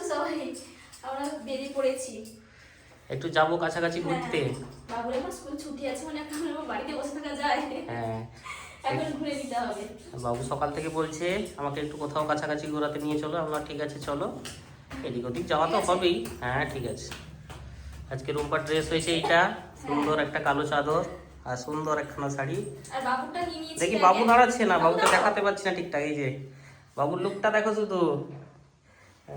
সবাই আমরা বেরিয়ে পড়েছি। একটু যাবো কাছাকাছি ঘুরতে। বাবুর এখন স্কুল ছুটি আছে, মানে এখন বাড়িতে বসে থাকা যায়? হ্যাঁ, এখন ঘুরে দিতে হবে। বাবু সকাল থেকে বলছে আমাকে একটু কোথাও কাছাকাছি ঘোরাতে নিয়ে চলো। আমরা ঠিক আছে চলো, এদিক ওদিক যাওয়া তো হবেই। হ্যাঁ ঠিক আছে। আজকে রুম্পার ড্রেস হয়েছে এইটা, সুন্দর একটা কালো চাদর আর সুন্দর একখানা শাড়ি। আর বাবুটা নিয়ে নিয়েছি। দেখি বাবু দাঁড়াচ্ছে না, বাবুকে দেখাতে পারছি না ঠিকঠাক। এই যে বাবুর লুকটা দেখো শুধু।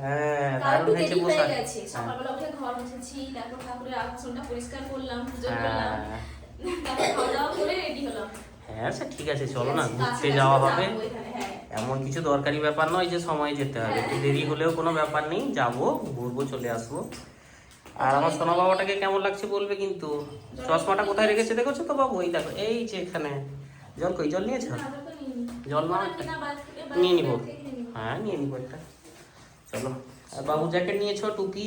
হ্যাঁ, দারুণ হয়েছে পোশাক। সকালবেলা উঠে ঘর মুছেছি, তারপর ঠাকুরের আসনটা পরিষ্কার করলাম, পুজো করলাম, তারপর খাওয়া দাওয়া করে রেডি হলাম। হ্যাঁ সে ঠিক আছে, চলো না ঘুরতে যাওয়া হবে। এমন কিছু দরকারি ব্যাপার নয় যে সময় যেতে হবে, একটু দেরি হলেও কোনো ব্যাপার নেই, যাবো ঘুরবো চলে আসবো। আর আমার সোনা বাবাটাকে কেমন লাগছে বলবে কিন্তু। চশমাটা কোথায় রেখেছে দেখেছো তো বাবু? এই দেখো, এই যে এখানে। জল কই, জল নিয়েছো? জল নাও একটা, নিয়ে নিবো। হ্যাঁ নিয়ে নিবো একটা, চলো। আর বাবু জ্যাকেট নিয়েছো, টুপি,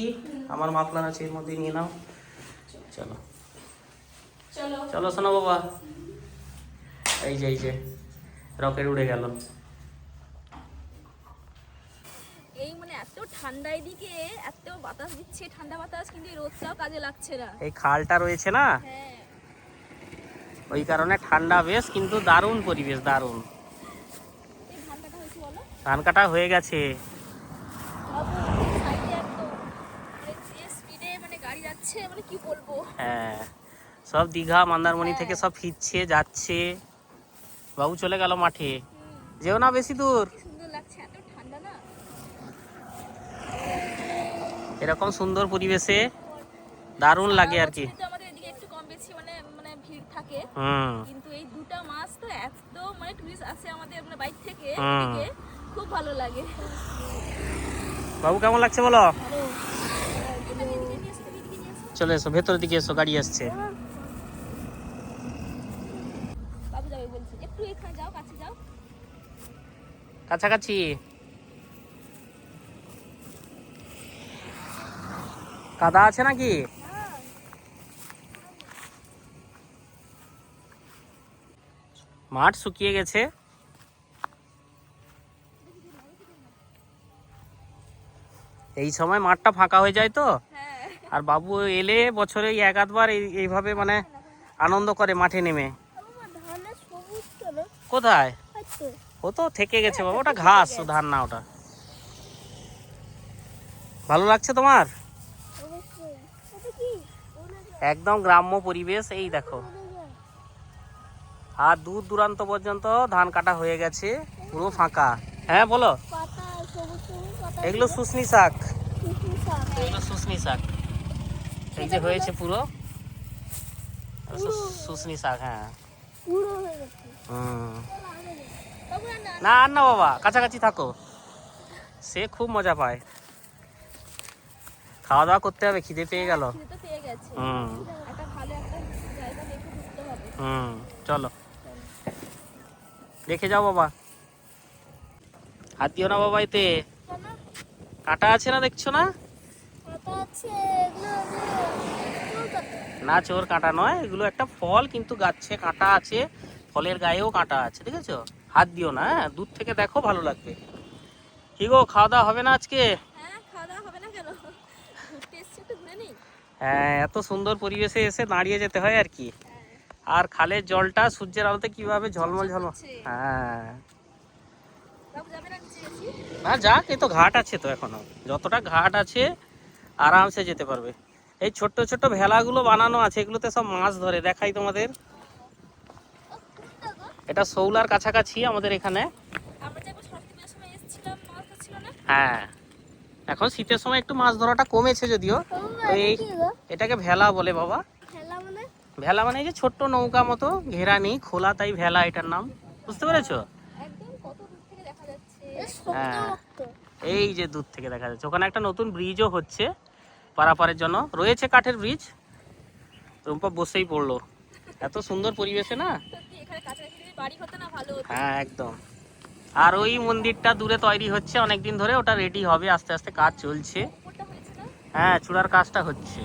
আমার মাফলার আছে এর মধ্যে, নিয়ে নাও। চলো চলো সোনা বাবা। এই যে রকেট উড়ে গেল। এই মানে এত ঠান্ডা, এদিকে এত বাতাস দিচ্ছে, ঠান্ডা বাতাস, কিন্তু এই রোদটাও কাজে লাগছে না। এই খালটা রয়েছে না, হ্যাঁ ওই কারণে ঠান্ডা বেশ, কিন্তু দারুণ পরিবেশ, দারুণ। এই ধান কাটা হয়েছে বলো? ধান কাটা হয়ে গেছে। সাইডে একদম যে স্পিডে মানে গাড়ি যাচ্ছে, মানে কি বলবো। হ্যাঁ, সব দীঘা মন্দারমণি থেকে সব ফিরছে যাচ্ছে। বাবু চলে গেল মাঠে, যেও না বেশি দূর। সুন্দর লাগছে, এত ঠান্ডা না। এরকম সুন্দর পরিবেশে দারুণ লাগে আর কি। আমাদের এদিকে একটু কম বেশি মানে মানে ভিড় থাকে, কিন্তু এই দুটা মাস তো এত মানে টুরিস্ট আসে আমাদের মানে বাইরে থেকে, এদিকে খুব ভালো লাগে। বাবু কেমন লাগছে বলো? চলে এসো ভেতরের দিকে, এসো, গাড়ি আসছে। বাবু যাবে বলছে, একটু এখানে যাও, কাছে যাও। কাছাকাছি কাদা আছে নাকি? মাঠ শুকিয়ে গেছে। এই সময় মাঠটা ফাঁকা হয়ে যায় তো। আর বাবু এলে বছরে এক আধবার এইভাবে মানে আনন্দ করে মাঠে নেমে। কোথায়? ও তো থেকে গেছে বাবা, ওটা ঘাস, ধান না ওটা। ভালো লাগছে তোমার? একদম গ্রাম্য পরিবেশ। এই দেখো, আর দূর দূরান্ত পর্যন্ত ধান কাটা হয়ে গেছে, পুরো ফাঁকা। হ্যাঁ বলো। এগুলো শুশনি শাক, এগুলো শুশনি শাক। এই যে হয়েছে পুরো শুশনি শাক। হ্যাঁ না আর না বাবা, কাছাকাছি থাকো, সে খুব মজা পায়। খাওয়া দাওয়া করতে হবে, খিদে পেয়ে গেল। চলো দেখে যাও বাবা, হাত দিও না বাবা, এতে কাটা আছে না, দেখছো না? না চোর কাটা নয়, এগুলো একটা ফল, কিন্তু গাছে কাঁটা আছে, ফলের গায়েও কাঁটা আছে, দেখেছো? হাত দিও না, দূর থেকে দেখো, ভালো লাগবে। কি গো, খাওয়া দাওয়া হবে না আজকে? হ্যাঁ, এত সুন্দর পরিবেশে এসে দাঁড়িয়ে যেতে হয় আর কি। আর খালের জলটা সূর্যের আলোতে কিভাবে ঝলমল ঝলমল। হ্যাঁ না যাক, এই তো ঘাট আছে তো, এখনো যতটা ঘাট আছে আরামসে যেতে পারবে। এই ছোট্ট ছোট্ট ভেলাগুলো বানানো আছে, এগুলোতে সব মাছ ধরে, দেখাই তোমাদের। এটা শৌলার কাছাকাছি আমাদের এখানে। হ্যাঁ, এখন শীতের সময় একটু মাছ ধরাটা কমেছে যদিও। এই এটাকে ভেলা বলে বাবা। ভেলা মানে এই যে ছোট্ট নৌকা মতো, ঘেরা নেই, খোলা, তাই ভেলা এটার নাম, বুঝতে পেরেছো? হ্যাঁ, এই যে দূর থেকে দেখা যাচ্ছে, ওখানে একটা নতুন ব্রিজও হচ্ছে পারাপারের জন্য, রয়েছে কাঠের ব্রিজ। রুম্পা বসেই পড়লো, এত সুন্দর পরিবেশে না। হ্যাঁ একদম। আর ওই মন্দিরটা দূরে তৈরি হচ্ছে অনেকদিন ধরে, ওটা রেডি হবে, আস্তে আস্তে কাজ চলছে। হ্যাঁ, চূড়ার কাজটা হচ্ছে,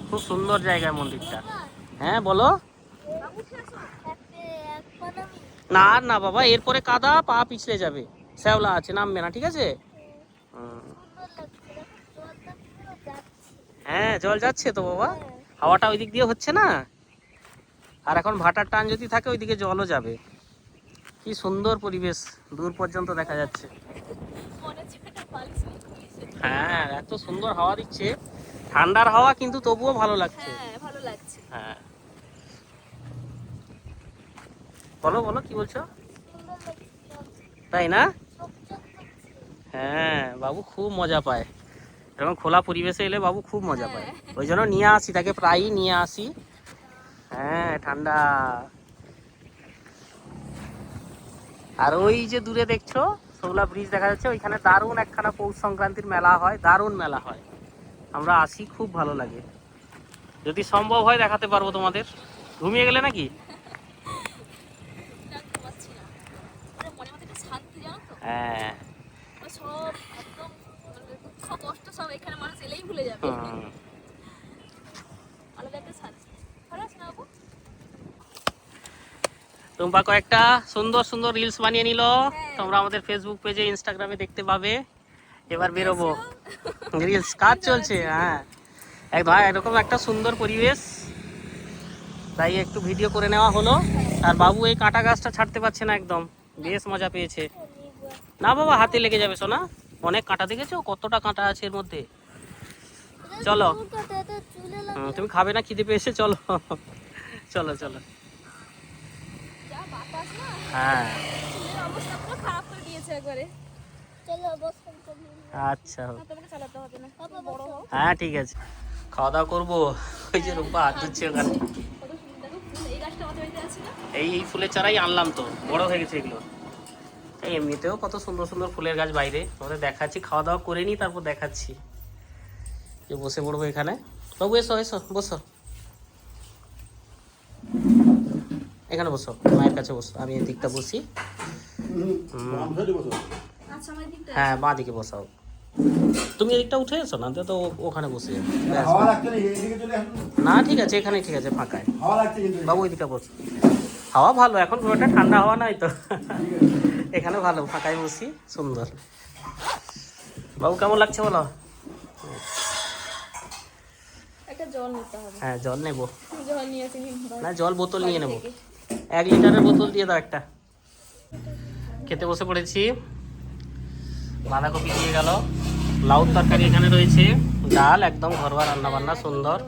খুব সুন্দর জায়গায় মন্দিরটা। হ্যাঁ বলো। না না বাবা, এরপরে কাদা, পা পিছলে যাবে, শ্যাওলা আছে, নামবে না, ঠিক আছে? হ্যাঁ জল যাচ্ছে তো বাবা, হাওয়াটা ওই দিক দিয়ে হচ্ছে না, আর এখন ভাটার টান যদি থাকে ওইদিকে জলও যাবে। কি সুন্দর পরিবেশ, দূর পর্যন্ত দেখা যাচ্ছে। মনে হচ্ছে একটা বালিশ নিয়ে ঘুমিয়েছে। হ্যাঁ এত সুন্দর হাওয়া দিচ্ছে, ঠান্ডার হাওয়া কিন্তু তবুও ভালো লাগছে। হ্যাঁ ভালো লাগছে। হ্যাঁ বলো বলো কি বলছো? তাই না? হ্যাঁ বাবু খুব মজা পায়, এরকম খোলা পরিবেশে এলে বাবু খুব মজা পায়, ওই জন্য নিয়ে আসি তাকে, প্রায়ই নিয়ে আসি। হ্যাঁ ঠান্ডা। আর ওই যে দূরে দেখছো শৌলা ব্রিজ দেখা যাচ্ছে, ওইখানে দারুণ একখানা পৌষ সংক্রান্তির মেলা হয়, দারুণ মেলা হয়, আমরা আসি, খুব ভালো লাগে। যদি সম্ভব হয় দেখাতে পারবো তোমাদের। ঘুমিয়ে গেলে নাকি? ডাকতে পারছি না, মানে মনে মধ্যে একটা শান্তি জানো তো। হ্যাঁ মানে সব একদম মানে দুঃখ কষ্ট সব এখানে মানুষ এলেই ভুলে যাবে। হুম। আলাদা একটা শান্তি। ভালো আছে না বাবু? টুম্পা কয়েকটা সুন্দর সুন্দর রিলস বানিয়ে নিল, হ্যাঁ। তোমরা আমাদের ফেসবুক পেজে ইনস্টাগ্রামে দেখতে পাবে। এবার বেরোবো, রিলস কাজ চলছে। হ্যাঁ একদম এরকম একটা সুন্দর পরিবেশ, তাই একটু ভিডিও করে নেওয়া হলো। আর বাবু এই কাঁটা গাছটা ছাড়তে পারছে না একদম, বেশ মজা পেয়েছে। না বাবা হাতে লেগে যাবে সোনা, অনেক কাঁটা, দেখেছো কতটা কাঁটা আছে এর মধ্যে। চলো তুমি খাবে না, খিদে পেয়েছে, চলো চলো চলো। যা বাতাস না, হ্যাঁ চুলের অবস্থা পুরো খারাপ করে দিয়েছে একবারে। চলো বসো, আচ্ছা তোমাকে চালাতে হবে না, বড় হও। হ্যাঁ ঠিক আছে, খাওয়া দাওয়া করবো। ওই যে রূপা হাত ধুচ্ছে ওখানে, কত সুন্দর দেখো ফুল, এই গাছটা আমাদের বাড়িতে আছে না? এই ফুলের চারাই আনলাম তো, বড় হয়ে গেছে এগুলো। এই এমনিতেও কত সুন্দর সুন্দর ফুলের গাছ বাইরে, তোমাদের দেখাচ্ছি, খাওয়া দাওয়া করে নি তারপর দেখাচ্ছি। যে বসে পড়বো এখানে, বাবু এসো এসো বসো, এখানে বসো, মায়ের কাছে বসো, আমি এই দিকটা বসি। আচ্ছা আমার দিকটা হ্যাঁ বাঁ দিকে বসাও, তুমি এদিকটা উঠে এসো না তো, ওখানে বসে যাবে। ব্যাস। না ঠিক আছে, এখানে ঠিক আছে, ফাঁকায়। বাবু ওই দিকটা বসো, হাওয়া ভালো এখন, খুব একটা ঠান্ডা হাওয়া নাই তো, এখানে ভালো ফাঁকায় বসি, সুন্দর। বাবু কেমন লাগছে বলো? একটা জল নিতে হবে। হ্যাঁ জল নেবো, জল নিয়ে আসি না জল বোতল নিয়ে নেবো, 1 লিটারের বোতল দিয়ে দাও একটা। খেতে বসে পড়েছি, বাঁধাকপি দিয়ে গেল, লাউ তরকারি এখানে রয়েছে, ডাল, একদম ঘরোয়া রান্না বান্না সুন্দর,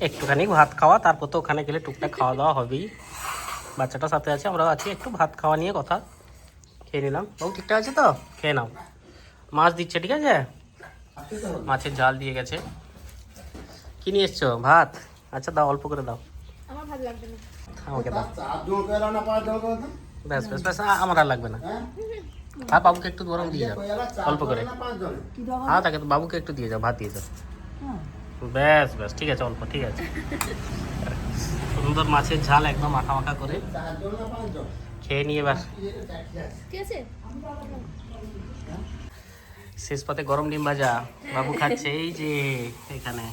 একটুখানি ভাত খাওয়া, তারপর তো ওখানে গেলে টুকটাক খাওয়া দাওয়া হবেই। বাচ্চাটা সাথে আছে, আমরাও আছি, একটু ভাত খাওয়া নিয়ে কথা, খেয়ে নিলাম। বাবু ঠিকঠাক আছে তো? খেয়ে নাও। মাছ দিচ্ছে, ঠিক আছে, মাছের ঝাল দিয়ে গেছে। কি নিয়ে এসছো? ভাত? আচ্ছা দাও, অল্প করে দাও, আমার ভালো লাগবে না। আমাকে দাও। ব্যাস ব্যাস ব্যাস, আমার আর লাগবে না। হ্যাঁ বাবুকে একটু গরম দিয়ে যাও, অল্প করে। হ্যাঁ তাকে বাবুকে একটু দিয়ে যাও, ভাত দিয়ে যাও। ব্যাস ব্যাস ঠিক আছে, অল্প, ঠিক আছে। সুন্দর মাছের ঝাল একদম মাখা মাখা করে খেয়ে নিয়ে এবার ঠিক আছে? শেষ পাতে গরম ডিম ভাজা বাবু খাচ্ছে, এই যে এখানে।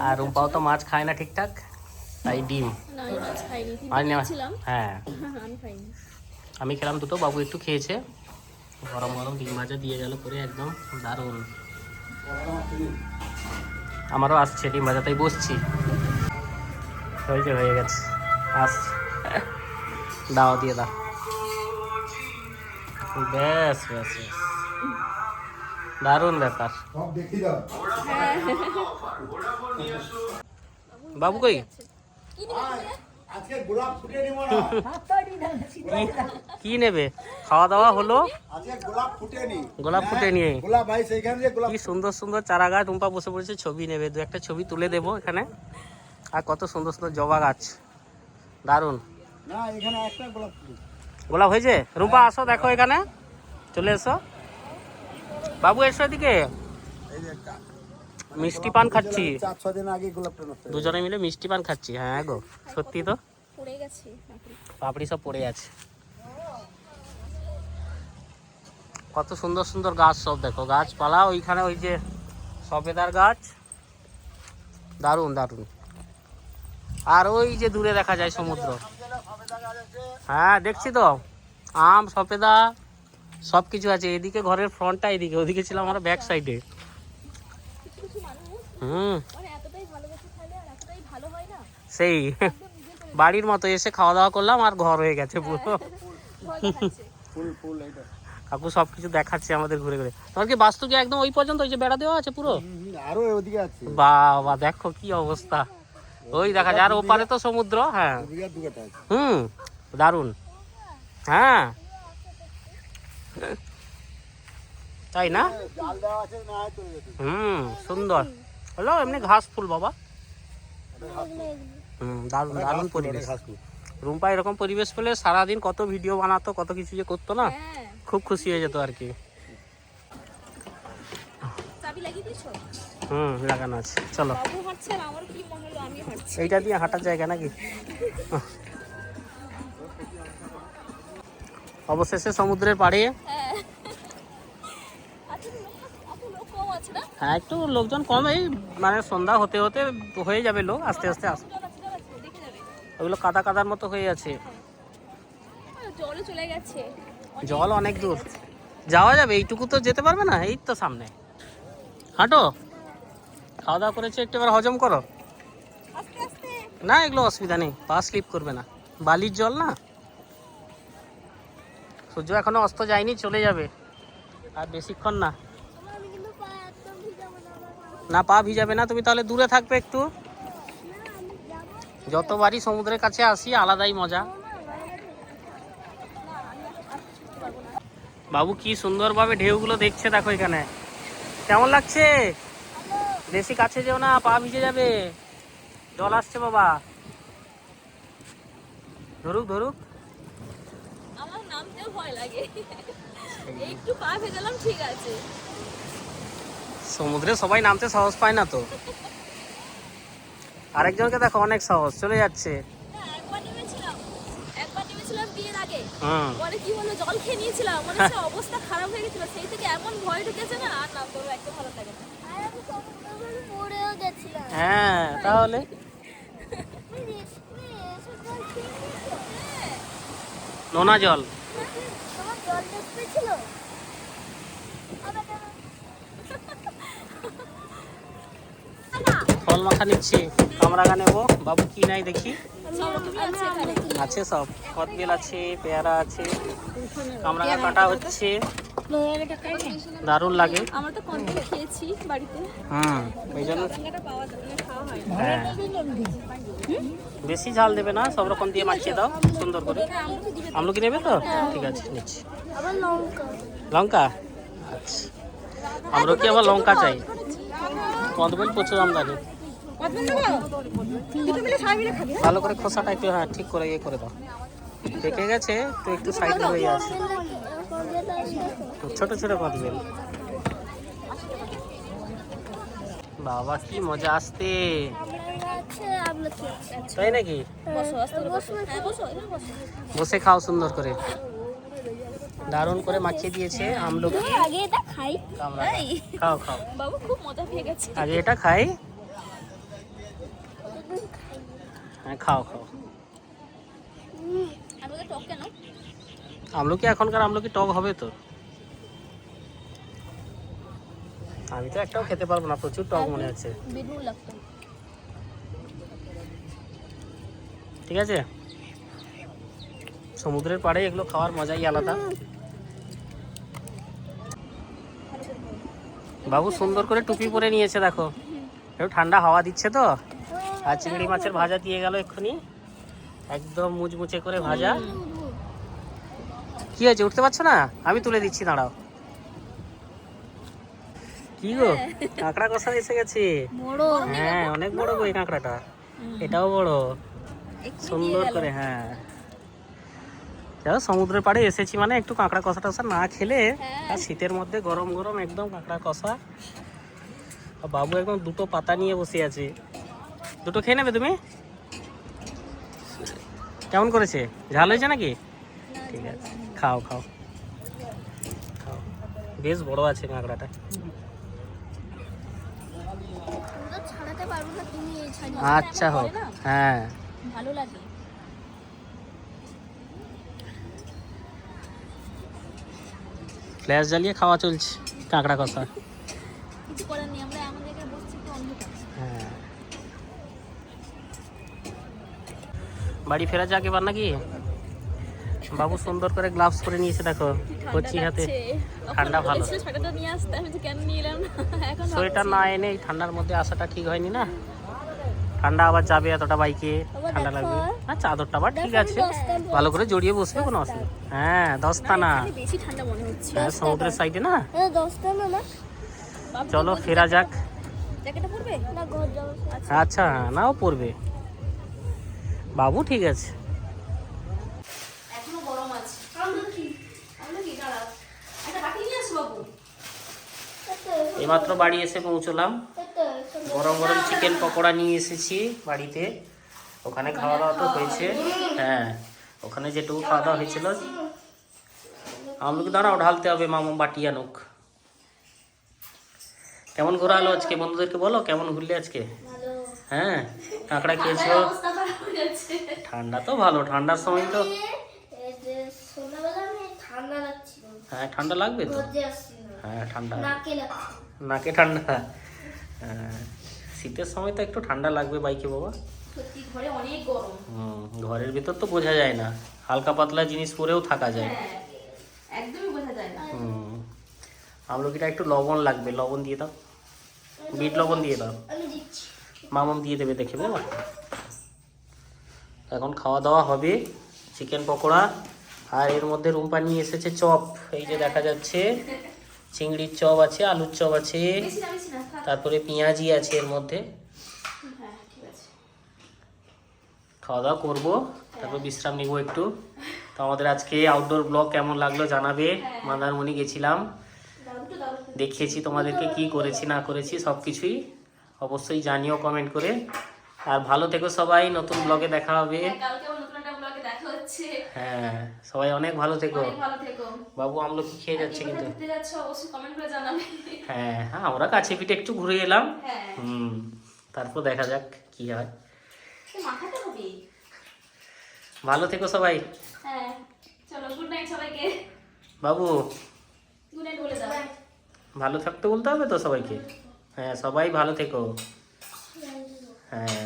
আর রুম্পাও তো মাছ খায় না ঠিকঠাক, তাই ডিম। না আমি মাছ খাইনি, আর নেওয়া, ছিলাম হ্যাঁ আমি খাইনি। আমি খেলাম দুটো, বাবু একটু খেয়েছে। গরম গরম ডিম ভাজা দিয়ে গেল করে, একদম দারুণ। আমারও আসছে ডিম ভাজা, তাই বসছি। ওই যে হয়ে গেছে, আসছে, দাও দিয়ে দাও, ব্যাস ব্যাস ব্যাস, দারুণ ব্যাপার। বাবু কই? কি নিবে? কি নেবে? খাওয়া দাওয়া হলো, গোলাপ ফুটে নিয়ে, কি সুন্দর সুন্দর চারা গাছ। টুম্পা বসে পড়েছে, ছবি নেবে, 2-1টা ছবি তুলে দেবো এখানে। আর কত সুন্দর সুন্দর জবা গাছ, দারুণ। গোলাপ হয়েছে? রূপা আসো দেখো এখানে, চলে এসো। বাবু এসো এদিকে, মিষ্টি পান খাচ্ছি, 4-6 দিন আগে গোলাপটা নষ্ট হয়ে দুজনে মিলে মিষ্টি পান খাচ্ছি। হ্যাঁ গো সত্যি তো, পড়ে গেছে পাপড়ি সব পড়ে আছে। কত সুন্দর সুন্দর গাছ সব দেখো, গাছপালা, ওইখানে ওই যে সবেদার গাছ, দারুণ দারুণ। আর ওই যে দূরে দেখা যায় সমুদ্র, হ্যাঁ দেখছি তো, আম সবেদা সব কিছু আছে। এদিকে ঘরের ফ্রন্টটা এদিকে, ওদিকে ছিলাম আমরা ব্যাক সাইডে। কিছু কিছু মানুষ মানে এতটাই ভালোবেসে খাইলে আর এতটাই ভালো হয় না, সেই একদম নিজের করে বাড়ির মতো এসে খাওয়া দাওয়া করলাম আর ঘর হয়ে গেছে পুরো। ভয় দেখাচ্ছে। ফুল ফুল এইটা কাকু সবকিছু দেখাচ্ছে আমাদের ঘুরে ঘুরে। তোমার কি বাস্তু কি একদম ওই পর্যন্ত ওই যে বেড়া দেওয়া আছে পুরো? আরো ওদিকে আছে, বাবা দেখো কি অবস্থা, ওই দেখা যায়। আর ওপারে তো সমুদ্র। হ্যাঁ ওদিকে আর দুটো আছে। দারুণ। হ্যাঁ তাই না? জাল দেওয়া আছে না, তো সুন্দর হলো এমনি ঘাস ফুল বাবা। দারুণ দারুণ পরিবেশ। রুম্পা এরকম পরিবেশ পেলে সারাদিন কত ভিডিও বানাতো, কত কিছু যে করতো না, হ্যাঁ, খুব খুশি হয়ে যেত আর কি। চাবি লাগিয়ে দিয়েছো? লাগানো আছে। চলো বাবু হাঁটছে আর আমার কি মনে হলো আমি হাঁটছি। এইটা দিয়ে হাঁটার জায়গা নাকি? অবশেষে সমুদ্রের পাড়ে। হ্যাঁ, আচ্ছা লোক কম আছে না? হ্যাঁ একটু লোকজন কম, এই মানে সন্ধ্যা হতে হতে হয়ে যাবে লোক, আস্তে আস্তে আস। দেখে যাবে, ওগুলো কাদা কাদার মতো হয়ে আছে। জলে চলে গেছে, জল অনেক দূর যাওয়া যাবে, এইটুকু তো যেতে পারবে না, এই তো সামনে। হাঁটো, খাওয়া দাওয়া করেছে, একটু এবার হজম করো। আস্তে আস্তে। না এগুলো অসুবিধা নেই, পা স্লিপ করবে না, বালির জল না। সূর্য এখনো অস্ত যায়নি, চলে যাবে আর বেশিক্ষণ না। না পা ভিজাবে না, তুমি তাহলে দূরে থাকবে একটু। যতবারই সমুদ্রের কাছে আসি আলাদাই মজা। বাবু কি সুন্দরভাবে ঢেউগুলো দেখছে, দেখো এখানে কেমন লাগছে। বেশি কাছে যেও না, পা ভিজে যাবে, জল আসছে বাবা। ধরুক ধরুক। আমার নামতেও ভয় লাগে, একটু পা ভেজালাম ঠিক আছে। সমুদ্রে সবাই নামতে সাহস পায় না তো, আরেকজনকে দেখো অনেক সাহস, চলে যাচ্ছে। হ্যাঁ, একবার নেমেছিলাম বিয়ের আগে, হুম পরে কি হলো জল খেয়ে নিয়েছিলাম, মানে সে অবস্থা খারাপ হয়ে গেছিল, সেই থেকে এমন ভয় ঢুকেছে না, আর নামতে একদম ভালো লাগে না। পড়েও গেছিলাম। হ্যাঁ তাহলে নোনা জল। তোমার জল দেখতে ছিল? ফল মাখা নিচ্ছি, কামরাঙা নেবো। বাবু কি নাই দেখি, সব রকমই আছে এখানে। আছে সব, কদবেল আছে, পেয়ারা আছে, কামরাঙা কাটা হচ্ছে, দারুণ লাগে। আমরা তো কন্টেন্ট খেয়েছি বাড়িতে, ওই জন্য রান্নাটা পাওয়া যায় না, খাওয়া হয় না। হ্যাঁ বেশি ঝাল দেবে না, সব রকম দিয়ে মাখিয়ে দাও সুন্দর করে। আমলকি নেবে তো? ঠিক আছে নিচ্ছি। আবার লঙ্কা। লঙ্কা, আচ্ছা আমলকি আবার লঙ্কা চাই। কদবেল প্রচুর আমদানি। ভালো করে খোসাটা একটু হ্যাঁ ঠিক করে ইয়ে করে দাও, পেকে গেছে তো একটু সাইডে হয়ে আছে। ছোট ছোট কদবেল, বাবা কি মজা আসতে, তাই নাকি? বসো, আস্তে করে বসো। হ্যাঁ, বসো, এখানে বসো। বসে খাও সুন্দর করে, দারুণ করে মাখিয়ে দিয়েছে আমলকি। আগে এটা খাই। কামরাঙা। খাও খাও, বাবু খুব মজা পেয়ে গেছে। আগে এটা খাই। হ্যাঁ খাও খাও। আমাদের টক কেন? আমলকি এখনকার আমলকি টক হবে তো। আমি তো একটাও খেতে পারবো না, প্রচুর টক মনে হচ্ছে। বেগুন লাগতো। ঠিক আছে, সমুদ্রের পাড়ে এগুলো খাওয়ার মজাই আলাদা। বাবু সুন্দর করে টুপি পরে নিয়েছে দেখো, একটু ঠান্ডা হাওয়া দিচ্ছে তো। আর চিংড়ি মাছের ভাজা দিয়ে গেল এক্ষুনি, একদম মুচমুচে করে ভাজা। কি হয়েছে, উঠতে পারছো না? আমি তুলে দিচ্ছি, দাঁড়াও। কি গো, কাঁকড়া কষা এসে গেছে। হ্যাঁ অনেক বড় গো এই কাঁকড়াটা, এটাও বড়, সুন্দর করে। হ্যাঁ সমুদ্রের পাড়ে এসেছি মানে একটু কাঁকড়া কষা টষা না খেলে, আর শীতের মধ্যে গরম গরম একদম কাঁকড়া কষা। আর বাবু একদম দুটো পাতা নিয়ে বসে আছে, দুটো খেয়ে নেবে তুমি? কেমন করেছে, ঝাল হয়েছে নাকি? ঠিক আছে খাও খাও খাও, বেশ বড় আছে কাঁকড়াটা। ছাড়াতে পারবো না, তুমি ছাড়িয়ে। আচ্ছা হোক, হ্যাঁ ভালো লাগে। ফ্ল্যাশ জ্বালিয়ে খাওয়া চলছে কাঁকড়া কষা। কিছু করার নেই, আমরা এমন জায়গায় বসছি তো অন্ধকার। বাড়ি ফেরা যাক এবার নাকি? বাবু সুন্দর করে গ্লাভস পরে নিয়েছে, দেখো কচি হাতে। ঠান্ডা ভালো। সোয়েটারটা নিয়ে আসতে, আমি তো কেন নিয়ে এলাম না এখন। সোয়েটার না এনে এই ঠান্ডার মধ্যে আসাটা ঠিক হয়নি না। ঠান্ডা আবার যাবে এতটা বাইকে, ঠান্ডা লাগবে। না চাদরটা আবার ঠিক আছে, ভালো করে জড়িয়ে বসবে, কোনো অসুবিধা। হ্যাঁ দস্তানা, এখানে বেশি ঠান্ডা মনে হচ্ছে। হ্যাঁ সমুদ্রের সাইডে না। 10টা না চলো ফেরা যাক। জ্যাকেটটা পরবে? না ঘর যাবো। আচ্ছা নাও পড়বে বাবু, ঠিক আছে। এখনো গরম আছে। আমরা কি দাঁড়া, একটা বাটি নিয়ে আসো বাবু। এইমাত্র বাড়ি এসে পৌঁছলাম। গরম গরম চিকেন পকোড়া নিয়ে এসেছি বাড়িতে। ওখানে খাওয়া দাওয়া তো হয়েছে। হ্যাঁ ওখানে যেটুকু খাওয়া দাওয়া হয়েছিল। আমলকি দাঁড়াও, ঢালতে হবে, মামু বাটি আনুক। কেমন ঘোরালো আজকে, বন্ধুদেরকে বলো কেমন ঘুরলে আজকে। হ্যাঁ কাঁকড়া খেয়েছো? অবস্থা খারাপ হয়ে যাচ্ছে। ঠান্ডা তো ভালো, ঠান্ডার সময় তো। সন্ধ্যাবেলা আমি ঠান্ডা লাগছিল, হ্যাঁ ঠান্ডা লাগবে তো। ঘর দিয়ে আসছিল, হ্যাঁ ঠান্ডা, নাকে লাগছিল। নাকে ঠান্ডা। হ্যাঁ, শীতের সময় তো একটু ঠান্ডা লাগবে বাইকে বাবা। সত্যি ঘরে অনেক গরম। ঘরের ভিতর তো বোঝা যায় না, হালকা পাতলা জিনিস পরেও থাকা যায়। হ্যাঁ, একদমই বোঝা যায় না। আমলকিটা একটু লবণ লাগবে, লবণ দিয়ে দাও, বিট লবণ দিয়ে দাও। আমি দিচ্ছি। মামাম দিয়ে দেবে, দেখে বাবা। এখন খাওয়া দাওয়া হবে, চিকেন পকোড়া, আর এর মধ্যে রুম্পা নিয়ে এসেছে চপ। এই যে দেখা যাচ্ছে চিংড়ির চপ আছে, আলুর চপ আছে, বেশি না বেশি না, থাক। তারপরে পেঁয়াজি আছে এর মধ্যে। হ্যাঁ ঠিক আছে। খাওয়া দাওয়া করবো, তারপর বিশ্রাম নিব একটু। তো আমাদের আজকে আউটডোর ব্লগ কেমন লাগলো জানাবে। মন্দারমণি গেছিলাম, দাও একটু দাও। দেখিয়েছি তোমাদেরকে কি করেছি না করেছি সব কিছুই, অবশ্যই জানিও কমেন্ট করে। আর ভালো থেকো সবাই, নতুন ব্লগে দেখা হবে। হ্যাঁ, কালকে আবার নতুন একটা ব্লগে দেখা হচ্ছে। হ্যাঁ সবাই অনেক ভালো থেকো। অনেক ভালো থেকো। বাবু আমলকি খেয়ে যাচ্ছে কোথায় কিন্তু। ঘুরতে যাচ্ছ অবশ্যই কমেন্ট করে জানাবে। হ্যাঁ হ্যাঁ আমরা কাছে পিঠে একটু ঘুরে এলাম। হ্যাঁ, তারপর দেখা যাক কি হয়। তো মাথাটা হবে। ভালো থেকো সবাই। হ্যাঁ চলো, গুড নাইট সবাইকে। বাবু গুড নাইট বলে দাও। ভালো থাকতে বলতে হবে তো সবাইকে। হ্যাঁ সবাই ভালো থেকো। হ্যাঁ